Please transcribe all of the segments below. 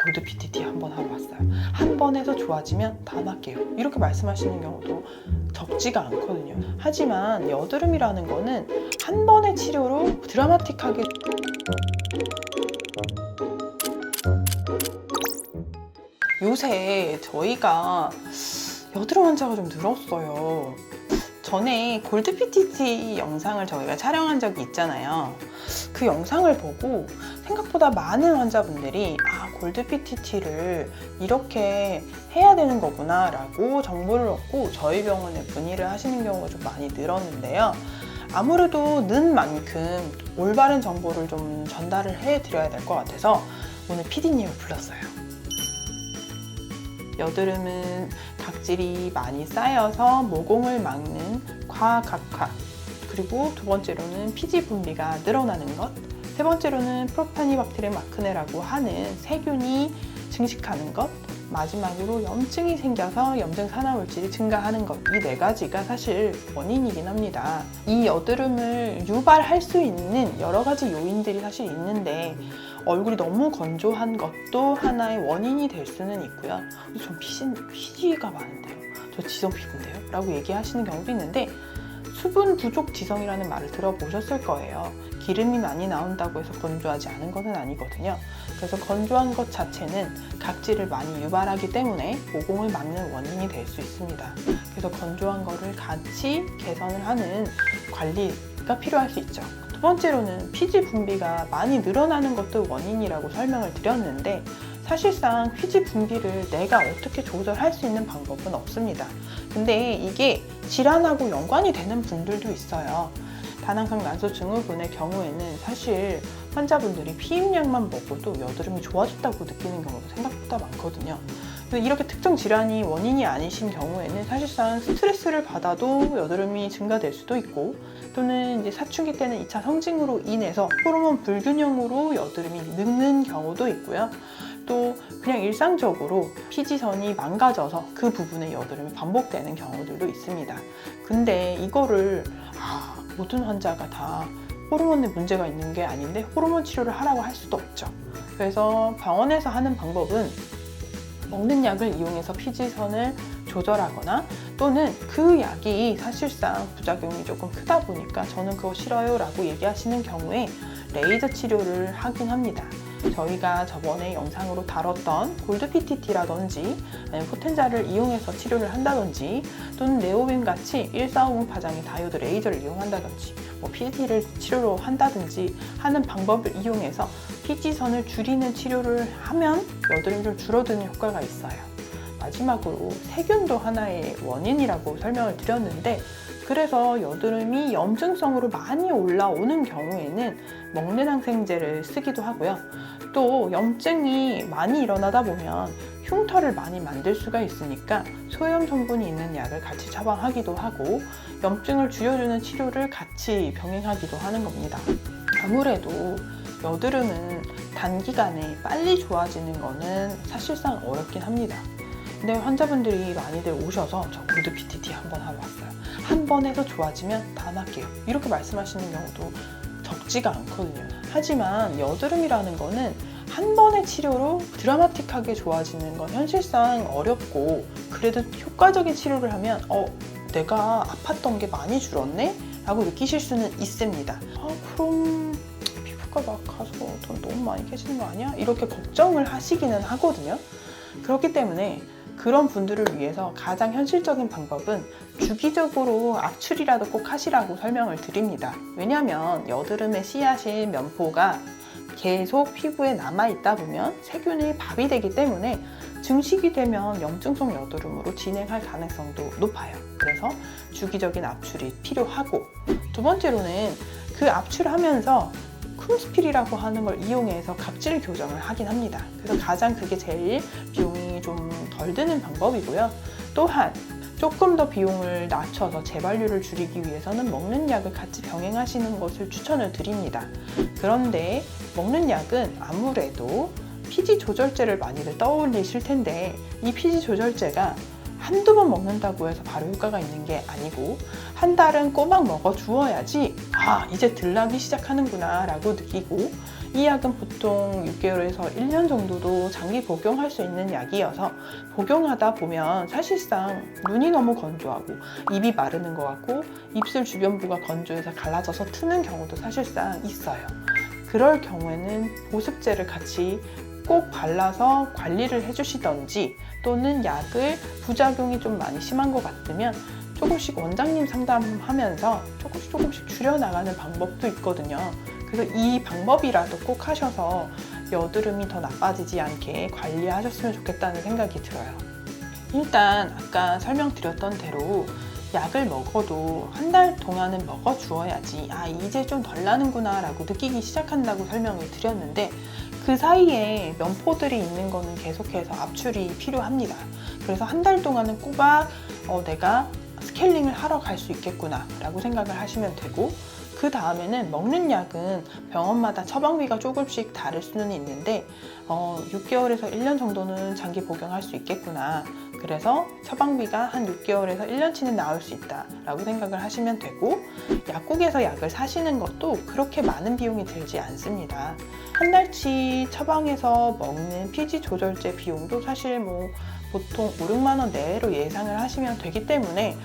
골드 PTT 한번 하러 왔어요. 한 번 해서 좋아지면 다음 할게요. 이렇게 말씀하시는 경우도 적지가 않거든요. 하지만 여드름이라는 거는 한 번의 치료로 드라마틱하게 요새 저희가 여드름 환자가 좀 늘었어요. 전에 골드 PTT 영상을 저희가 촬영한 적이 있잖아요. 그 영상을 보고 생각보다 많은 환자분들이 골드 PTT를 이렇게 해야 되는 거구나 라고 정보를 얻고 저희 병원에 문의를 하시는 경우가 좀 많이 늘었는데요. 아무래도 는 만큼 올바른 정보를 좀 전달을 해드려야 될 것 같아서 오늘 PD님을 불렀어요. 여드름은 각질이 많이 쌓여서 모공을 막는 과각화, 그리고 두 번째로는 피지 분비가 늘어나는 것, 세 번째로는 프로파니박테리움 아크네라고 하는 세균이 증식하는 것, 마지막으로 염증이 생겨서 염증 산화물질이 증가하는 것, 이 네 가지가 사실 원인이긴 합니다. 이 여드름을 유발할 수 있는 여러 가지 요인들이 사실 있는데 얼굴이 너무 건조한 것도 하나의 원인이 될 수는 있고요. 전 피지가 많은데요, 저 지성 피부인데요? 라고 얘기하시는 경우도 있는데 수분 부족 지성이라는 말을 들어보셨을 거예요. 기름이 많이 나온다고 해서 건조하지 않은 것은 아니거든요. 그래서 건조한 것 자체는 각질을 많이 유발하기 때문에 모공을 막는 원인이 될 수 있습니다. 그래서 건조한 거를 같이 개선을 하는 관리가 필요할 수 있죠. 두 번째로는 피지 분비가 많이 늘어나는 것도 원인이라고 설명을 드렸는데 사실상 피지 분비를 내가 어떻게 조절할 수 있는 방법은 없습니다. 근데 이게 질환하고 연관이 되는 분들도 있어요. 다낭강 난소 증후군의 경우에는 사실 환자분들이 피임약만 먹어도 여드름이 좋아졌다고 느끼는 경우도 생각보다 많거든요. 이렇게 특정 질환이 원인이 아니신 경우에는 사실상 스트레스를 받아도 여드름이 증가될 수도 있고, 또는 이제 사춘기 때는 2차 성징으로 인해서 호르몬 불균형으로 여드름이 늙는 경우도 있고요. 또 그냥 일상적으로 피지선이 망가져서 그 부분에 여드름이 반복되는 경우들도 있습니다. 근데 이거를 모든 환자가 다 호르몬에 문제가 있는 게 아닌데 호르몬 치료를 하라고 할 수도 없죠. 그래서 병원에서 하는 방법은 먹는 약을 이용해서 피지선을 조절하거나, 또는 그 약이 사실상 부작용이 조금 크다 보니까 저는 그거 싫어요 라고 얘기하시는 경우에 레이저 치료를 하긴 합니다. 저희가 저번에 영상으로 다뤘던 골드 PTT라든지 포텐자를 이용해서 치료를 한다든지, 또는 네오빔 같이 1450 파장의 다이오드 레이저를 이용한다든지 PTT를 치료로 한다든지 하는 방법을 이용해서 피지선을 줄이는 치료를 하면 여드름이 좀 줄어드는 효과가 있어요. 마지막으로 세균도 하나의 원인이라고 설명을 드렸는데, 그래서 여드름이 염증성으로 많이 올라오는 경우에는 먹는 항생제를 쓰기도 하고요. 또 염증이 많이 일어나다 보면 흉터를 많이 만들 수가 있으니까 소염 성분이 있는 약을 같이 처방하기도 하고, 염증을 줄여주는 치료를 같이 병행하기도 하는 겁니다. 아무래도 여드름은 단기간에 빨리 좋아지는 거는 사실상 어렵긴 합니다. 근데 환자분들이 많이들 오셔서 저 골드 PTT 한번 하러 왔어요. 한 번 해서 좋아지면 다음 할게요. 이렇게 말씀하시는 경우도 적지가 않거든요. 하지만 여드름이라는 거는 한 번의 치료로 드라마틱하게 좋아지는 건 현실상 어렵고, 그래도 효과적인 치료를 하면 내가 아팠던 게 많이 줄었네? 라고 느끼실 수는 있습니다. 그럼 피부과 막 가서 돈 너무 많이 깨지는 거 아니야? 이렇게 걱정을 하시기는 하거든요. 그렇기 때문에 그런 분들을 위해서 가장 현실적인 방법은 주기적으로 압출이라도 꼭 하시라고 설명을 드립니다. 왜냐하면 여드름의 씨앗인 면포가 계속 피부에 남아있다 보면 세균이 밥이 되기 때문에 증식이 되면 염증성 여드름으로 진행할 가능성도 높아요. 그래서 주기적인 압출이 필요하고, 두 번째로는 그 압출하면서 쿰스필이라고 하는 걸 이용해서 각질 교정을 하긴 합니다. 그래서 가장 그게 제일 비용이 좀 덜 드는 방법이고요. 또한 조금 더 비용을 낮춰서 재발률을 줄이기 위해서는 먹는 약을 같이 병행하시는 것을 추천을 드립니다. 그런데 먹는 약은 아무래도 피지 조절제를 많이들 떠올리실 텐데, 이 피지 조절제가 한두 번 먹는다고 해서 바로 효과가 있는 게 아니고 한 달은 꼬박 먹어 주어야지 이제 들 나기 시작하는구나 라고 느끼고, 이 약은 보통 6개월에서 1년 정도도 장기 복용할 수 있는 약이어서 복용하다 보면 사실상 눈이 너무 건조하고 입이 마르는 것 같고 입술 주변부가 건조해서 갈라져서 트는 경우도 사실상 있어요. 그럴 경우에는 보습제를 같이 꼭 발라서 관리를 해주시던지, 또는 약을 부작용이 좀 많이 심한 것 같으면 조금씩 원장님 상담하면서 조금씩 줄여나가는 방법도 있거든요. 그래서 이 방법이라도 꼭 하셔서 여드름이 더 나빠지지 않게 관리하셨으면 좋겠다는 생각이 들어요. 일단 아까 설명드렸던 대로 약을 먹어도 한 달 동안은 먹어주어야지 이제 좀 덜 나는구나 라고 느끼기 시작한다고 설명을 드렸는데, 그 사이에 면포들이 있는 거는 계속해서 압출이 필요합니다. 그래서 한 달 동안은 꼬박 내가 스케일링을 하러 갈 수 있겠구나 라고 생각을 하시면 되고, 그 다음에는 먹는 약은 병원마다 처방비가 조금씩 다를 수는 있는데 6개월에서 1년 정도는 장기 복용할 수 있겠구나, 그래서 처방비가 한 6개월에서 1년치는 나올 수 있다 라고 생각을 하시면 되고, 약국에서 약을 사시는 것도 그렇게 많은 비용이 들지 않습니다. 한 달치 처방해서 먹는 피지 조절제 비용도 사실 보통 5, 6만 원 내로 예상을 하시면 되기 때문에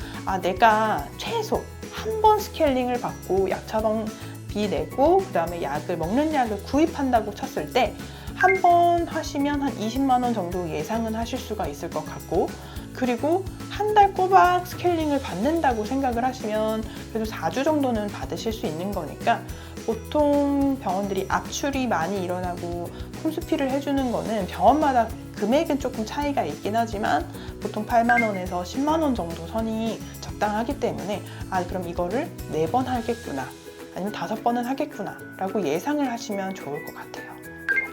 내가 최소 한 번 스케일링을 받고 약 처방비 내고 그 다음에 먹는 약을 구입한다고 쳤을 때 한 번 하시면 한 20만 원 정도 예상은 하실 수가 있을 것 같고, 그리고 한 달 꼬박 스케일링을 받는다고 생각을 하시면 그래도 4주 정도는 받으실 수 있는 거니까, 보통 병원들이 압출이 많이 일어나고 홈스피를 해주는 거는 병원마다 금액은 조금 차이가 있긴 하지만 보통 8만 원에서 10만 원 정도 선이 적당하기 때문에 그럼 이거를 4번 하겠구나 아니면 5번은 하겠구나 라고 예상을 하시면 좋을 것 같아요.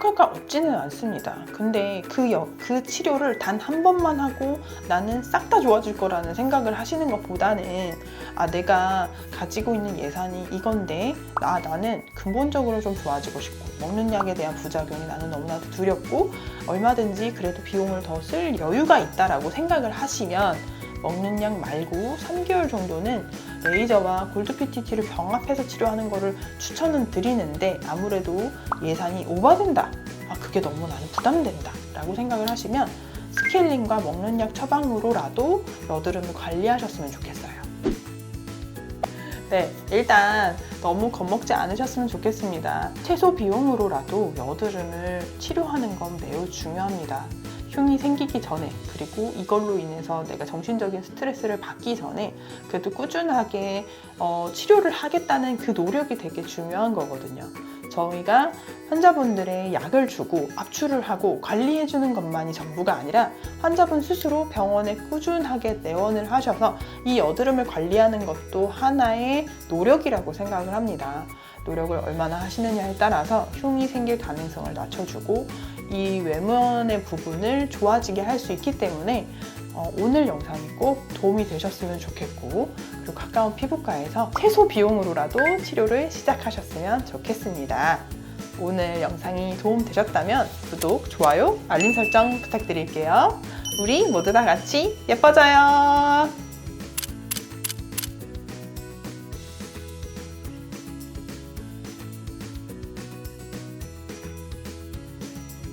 효과가 없지는 않습니다. 근데 그 치료를 단 한 번만 하고 나는 싹 다 좋아질 거라는 생각을 하시는 것보다는 내가 가지고 있는 예산이 이건데 나는 근본적으로 좀 좋아지고 싶고 먹는 약에 대한 부작용이 나는 너무나도 두렵고 얼마든지 그래도 비용을 더 쓸 여유가 있다라고 생각을 하시면 먹는 약 말고 3개월 정도는 레이저와 골드 PTT를 병합해서 치료하는 거를 추천은 드리는데, 아무래도 예산이 오버된다, 그게 너무 나는 부담된다 라고 생각을 하시면 스케일링과 먹는 약 처방으로라도 여드름을 관리하셨으면 좋겠어요. 네, 일단 너무 겁먹지 않으셨으면 좋겠습니다. 최소 비용으로라도 여드름을 치료하는 건 매우 중요합니다. 흉이 생기기 전에, 그리고 이걸로 인해서 내가 정신적인 스트레스를 받기 전에 그래도 꾸준하게 치료를 하겠다는 그 노력이 되게 중요한 거거든요. 저희가 환자분들의 약을 주고 압출을 하고 관리해주는 것만이 전부가 아니라 환자분 스스로 병원에 꾸준하게 내원을 하셔서 이 여드름을 관리하는 것도 하나의 노력이라고 생각을 합니다. 노력을 얼마나 하시느냐에 따라서 흉이 생길 가능성을 낮춰주고 이 외면의 부분을 좋아지게 할 수 있기 때문에 오늘 영상이 꼭 도움이 되셨으면 좋겠고, 그리고 가까운 피부과에서 최소 비용으로라도 치료를 시작하셨으면 좋겠습니다. 오늘 영상이 도움되셨다면 구독, 좋아요, 알림 설정 부탁드릴게요. 우리 모두 다 같이 예뻐져요.